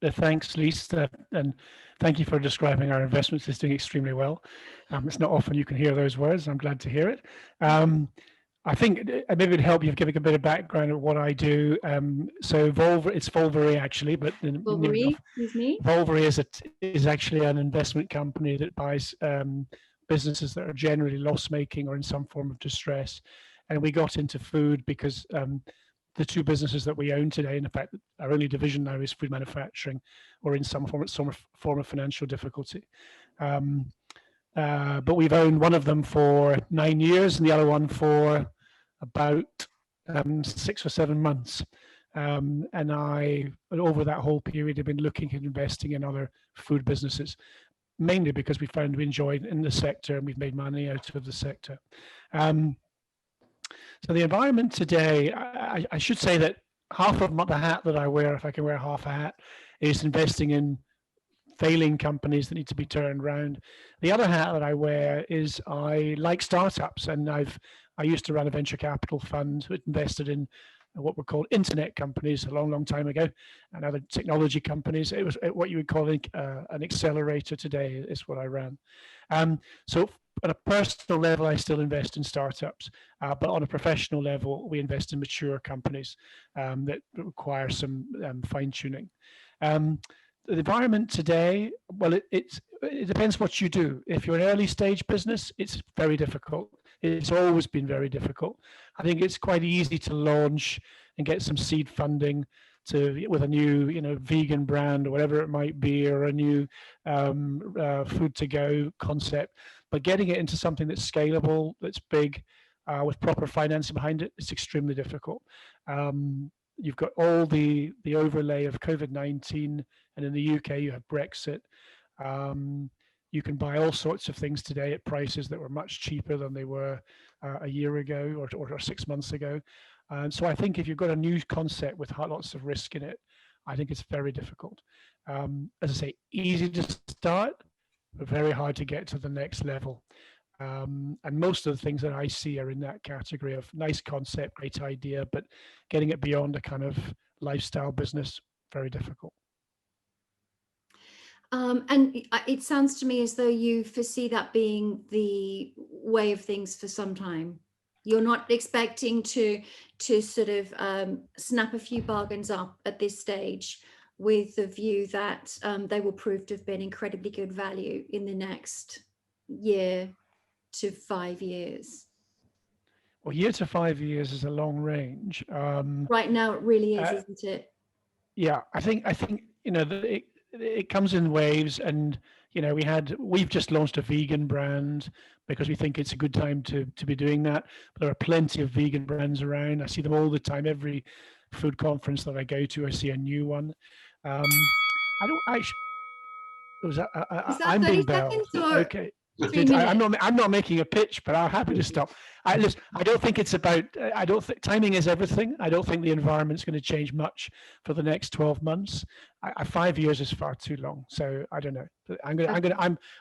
Thanks, Lisa, and thank you for describing our investments as doing extremely well. It's not often you can hear those words. I'm glad to hear it. I think maybe it'd help you giving a bit of background of what I do. So it's Volvere actually, but Volvere is me. Volvere is actually an investment company that buys businesses that are generally loss-making or in some form of distress. And we got into food because the two businesses that we own today, and in fact, our only division now is food manufacturing, or in some form of financial difficulty. But we've owned one of them for 9 years and the other one for about 6 or 7 months. And over that whole period, have been looking at investing in other food businesses, mainly because we found we enjoyed in the sector and we've made money out of the sector. So the environment today, I should say that half of the hat that I wear, if I can wear half a hat, is investing in failing companies that need to be turned around. The other hat that I wear is I like startups, and I used to run a venture capital fund that invested in what were called internet companies a long, long time ago, and other technology companies. It was what you would call an accelerator today is what I ran. So at a personal level, I still invest in startups, but on a professional level, we invest in mature companies that require some fine tuning. The environment today, well, it depends what you do. If you're an early stage business, it's very difficult. It's always been very difficult. I think it's quite easy to launch and get some seed funding with a new, vegan brand or whatever it might be, or a new food to go concept. But getting it into something that's scalable, that's big, with proper financing behind it, it's extremely difficult. You've got all the overlay of COVID-19, and in the UK you have Brexit. You can buy all sorts of things today at prices that were much cheaper than they were a year ago or 6 months ago. So I think if you've got a new concept with lots of risk in it, I think it's very difficult. As I say, easy to start, but very hard to get to the next level. And most of the things that I see are in that category of nice concept, great idea, but getting it beyond a kind of lifestyle business, very difficult. And it sounds to me as though you foresee that being the way of things for some time. You're not expecting to sort of snap a few bargains up at this stage with the view that they will prove to have been incredibly good value in the next year to 5 years. Well, year to 5 years is a long range. Right now, it really is, isn't it? Yeah, I think it comes in waves, and we've just launched a vegan brand because we think it's a good time to be doing that. But there are plenty of vegan brands around. I see them all the time. Every food conference that I go to, I see a new one. I don't actually. Is that I'm 30 being belled. seconds or Okay. 3 minutes? I'm not making a pitch, but I'm happy to stop. Listen, I don't think it's about. I don't think timing is everything. I don't think the environment's going to change much for the next 12 months. 5 years is far too long. So I don't know.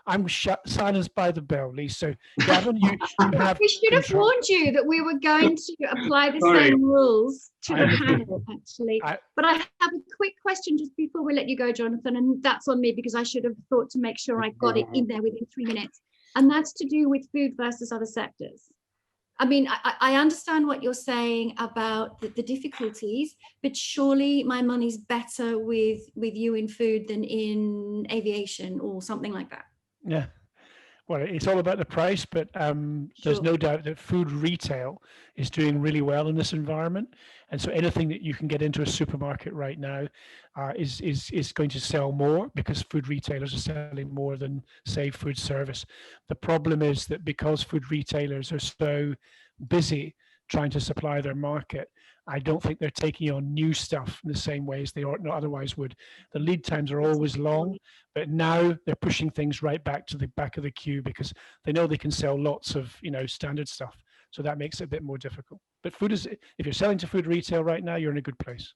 I'm silenced by the bell, Lisa. So Gavin, you have. We should have warned you that we were going to apply the same rules to the panel, actually. But I have a quick question just before we let you go, Jonathan, and that's on me because I should have thought to make sure I got it in there within 3 minutes. And that's to do with food versus other sectors. I mean, I understand what you're saying about the difficulties, but surely my money's better with you in food than in aviation or something like that. Yeah. Well, it's all about the price, but there's no doubt that food retail is doing really well in this environment. And so anything that you can get into a supermarket right now is going to sell more because food retailers are selling more than, say, food service. The problem is that because food retailers are so busy trying to supply their market, I don't think they're taking on new stuff in the same way as they otherwise would. The lead times are always long, but now they're pushing things right back to the back of the queue because they know they can sell lots of standard stuff. So that makes it a bit more difficult. But if you're selling to food retail right now, you're in a good place.